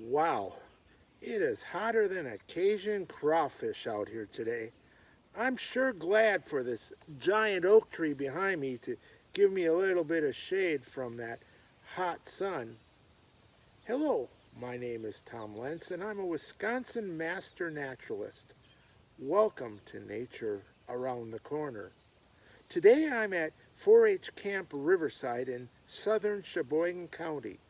Wow, it is hotter than a Cajun crawfish out here today. I'm sure glad for this giant oak tree behind me to give me a little bit of shade from that hot sun. Hello, my name is Tom Lentz and I'm a Wisconsin master naturalist. Welcome to Nature Around the Corner. Today I'm at 4-H Camp Riverside in southern Sheboygan County,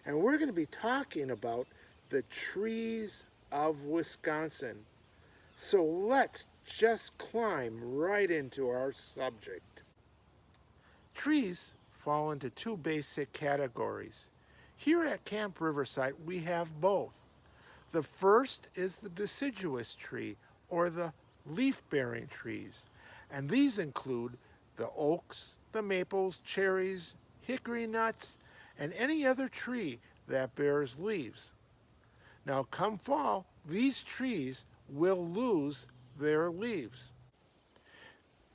and we're going to be talking about the trees of Wisconsin. So let's just climb right into our subject. Trees fall into two basic categories. Here at Camp Riverside, we have both. The first is the deciduous tree, or the leaf-bearing trees, and these include the oaks, the maples, cherries, hickory nuts, and any other tree that bears leaves. Now, come fall, these trees will lose their leaves.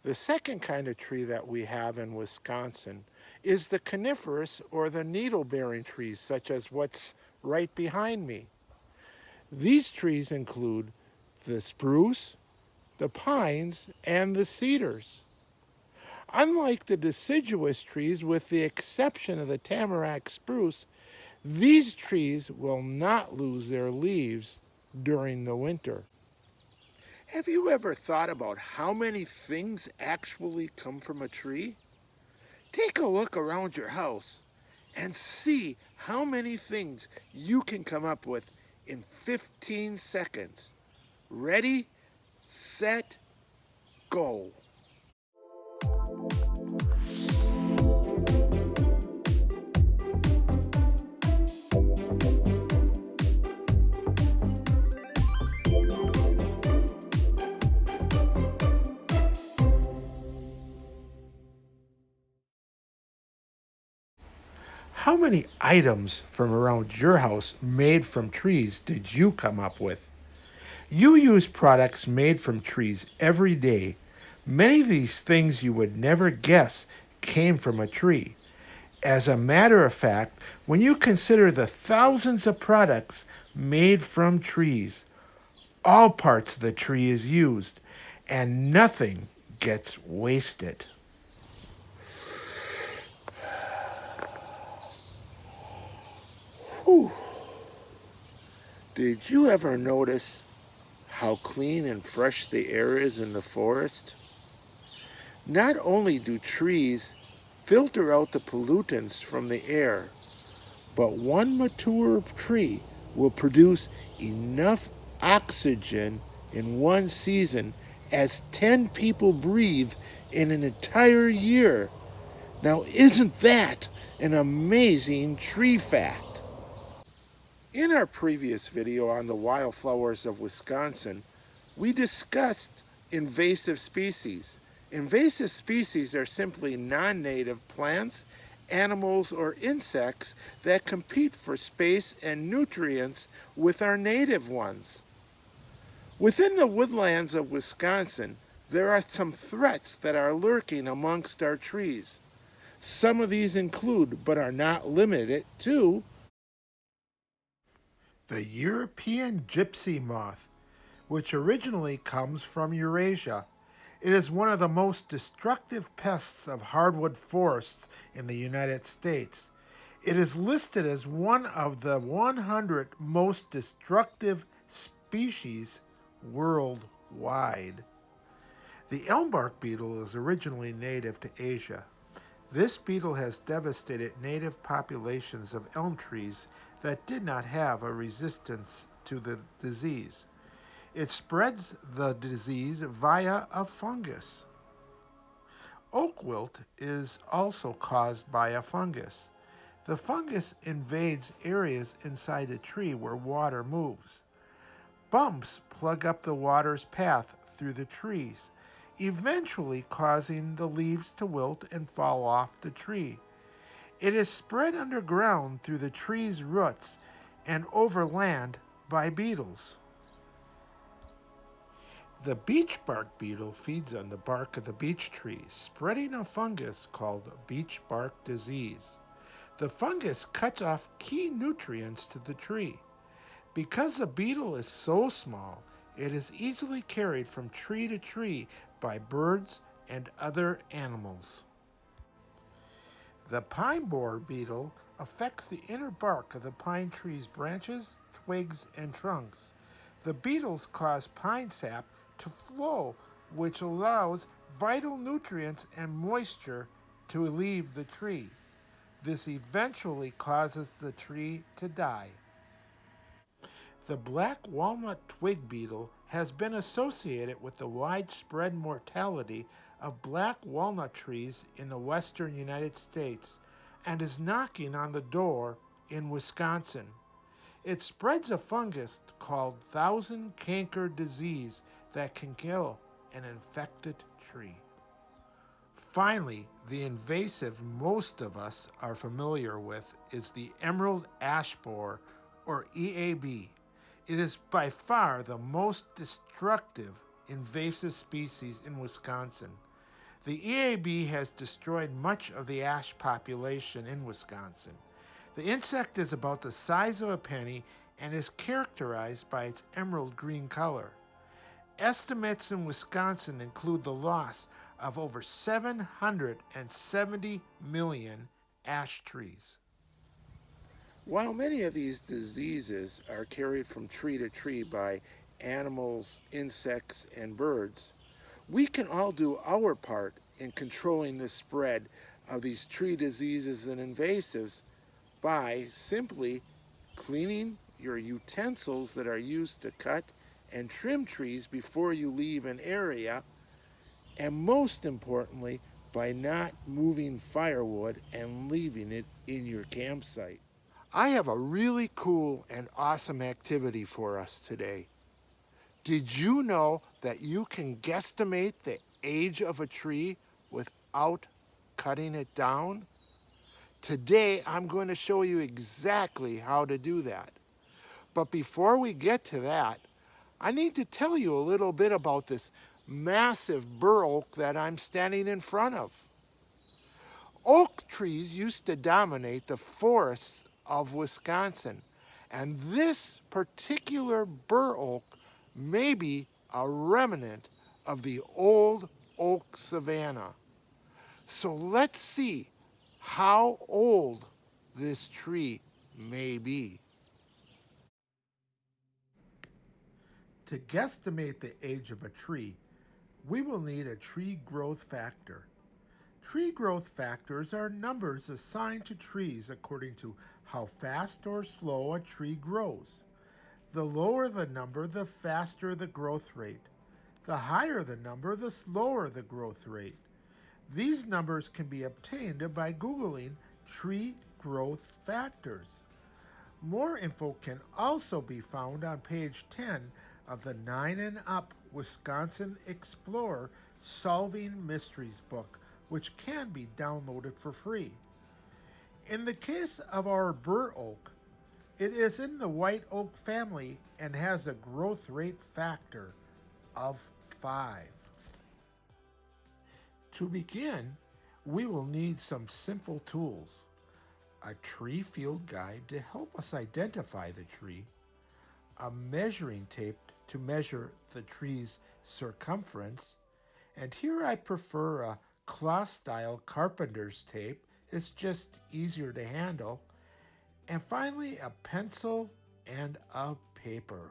The second kind of tree that we have in Wisconsin is the coniferous or the needle-bearing trees, such as what's right behind me. These trees include the spruce, the pines, and the cedars. Unlike the deciduous trees, with the exception of the tamarack spruce, these trees will not lose their leaves during the winter. Have you ever thought about how many things actually come from a tree? Take a look around your house and see how many things you can come up with in 15 seconds. Ready, set, go. How many items from around your house made from trees did you come up with? You use products made from trees every day. Many of these things you would never guess came from a tree. As a matter of fact, when you consider the thousands of products made from trees, all parts of the tree is used and nothing gets wasted. Whew. Did you ever notice how clean and fresh the air is in the forest? Not only do trees filter out the pollutants from the air, but one mature tree will produce enough oxygen in one season as 10 people breathe in an entire year. Now, isn't that an amazing tree fact? In our previous video on the wildflowers of Wisconsin, we discussed invasive species. Invasive species are simply non-native plants, animals, or insects that compete for space and nutrients with our native ones. Within the woodlands of Wisconsin, there are some threats that are lurking amongst our trees. Some of these include, but are not limited to, the European gypsy moth, which originally comes from Eurasia. It is one of the most destructive pests of hardwood forests in the United States. It is listed as one of the 100 most destructive species worldwide. The elmbark beetle is originally native to Asia. This beetle has devastated native populations of elm trees that did not have a resistance to the disease. It spreads the disease via a fungus. Oak wilt is also caused by a fungus. The fungus invades areas inside the tree where water moves. Bumps plug up the water's path through the trees, eventually causing the leaves to wilt and fall off the tree. It is spread underground through the tree's roots and over land by beetles. The beech bark beetle feeds on the bark of the beech tree, spreading a fungus called beech bark disease. The fungus cuts off key nutrients to the tree. Because the beetle is so small, it is easily carried from tree to tree by birds and other animals. The pine borer beetle affects the inner bark of the pine tree's branches, twigs, and trunks. The beetles cause pine sap to flow, which allows vital nutrients and moisture to leave the tree. This eventually causes the tree to die. The black walnut twig beetle has been associated with the widespread mortality of black walnut trees in the western United States and is knocking on the door in Wisconsin. It spreads a fungus called thousand canker disease that can kill an infected tree. Finally, the invasive most of us are familiar with is the emerald ash borer, or EAB. It is by far the most destructive invasive species in Wisconsin. The EAB has destroyed much of the ash population in Wisconsin. The insect is about the size of a penny and is characterized by its emerald green color. Estimates in Wisconsin include the loss of over 770 million ash trees. While many of these diseases are carried from tree to tree by animals, insects, and birds, we can all do our part in controlling the spread of these tree diseases and invasives by simply cleaning your utensils that are used to cut and trim trees before you leave an area, and most importantly, by not moving firewood and leaving it in your campsite. I have a really cool and awesome activity for us today. Did you know that you can guesstimate the age of a tree without cutting it down? Today, I'm going to show you exactly how to do that. But before we get to that, I need to tell you a little bit about this massive bur oak that I'm standing in front of. Oak trees used to dominate the forests of Wisconsin, and this particular bur oak may be a remnant of the old oak savanna. So let's see how old this tree may be. To guesstimate the age of a tree, we will need a tree growth factor. Tree growth factors are numbers assigned to trees according to how fast or slow a tree grows. The lower the number, the faster the growth rate. The higher the number, the slower the growth rate. These numbers can be obtained by Googling tree growth factors. More info can also be found on page 10 of the 9 and Up Wisconsin Explorer Solving Mysteries book, which can be downloaded for free. In the case of our bur oak, it is in the white oak family and has a growth rate factor of 5. To begin, we will need some simple tools: a tree field guide to help us identify the tree, a measuring tape to measure the tree's circumference, and here I prefer a cloth-style carpenter's tape. It's just easier to handle. And finally, a pencil and a paper.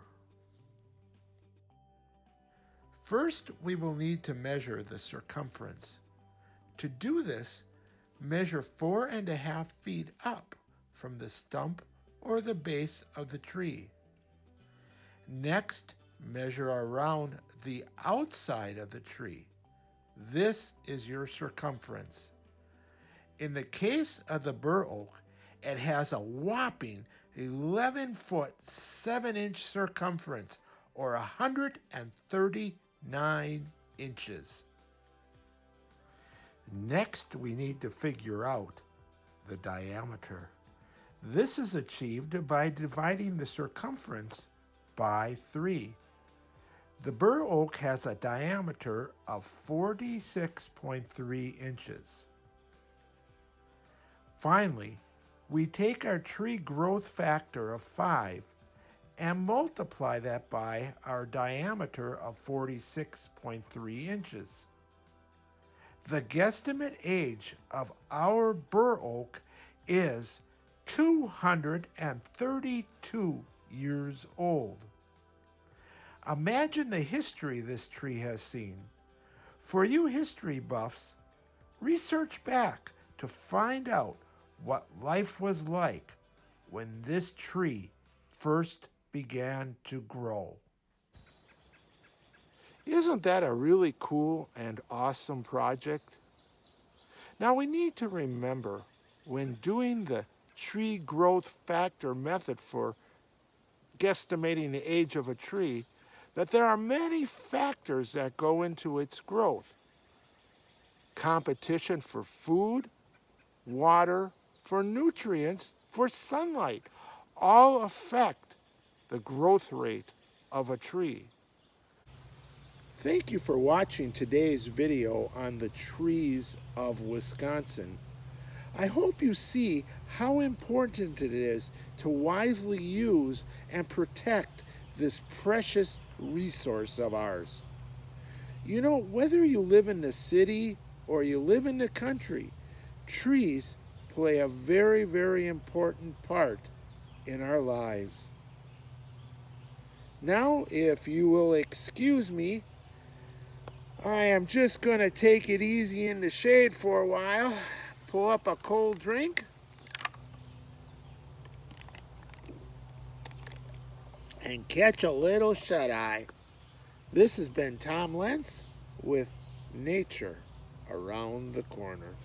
First, we will need to measure the circumference. To do this, measure 4.5 feet up from the stump or the base of the tree. Next, measure around the outside of the tree. This is your circumference. In the case of the bur oak, it has a whopping 11 foot 7 inch circumference, or 139 inches. Next, we need to figure out the diameter. This is achieved by dividing the circumference by 3. The bur oak has a diameter of 46.3 inches. Finally, we take our tree growth factor of 5 and multiply that by our diameter of 46.3 inches. The guesstimate age of our bur oak is 232 years old. Imagine the history this tree has seen. For you history buffs, research back to find out what life was like when this tree first began to grow. Isn't that a really cool and awesome project? Now we need to remember when doing the tree growth factor method for guesstimating the age of a tree that there are many factors that go into its growth. Competition for food, water, for nutrients, for sunlight, all affect the growth rate of a tree. Thank you for watching today's video on the trees of Wisconsin. I hope you see how important it is to wisely use and protect this precious resource of ours. You know, whether you live in the city or you live in the country, trees play a very, very important part in our lives. Now, if you will excuse me, I am just going to take it easy in the shade for a while, pull up a cold drink, and catch a little shut-eye. This has been Tom Lentz with Nature Around the Corner.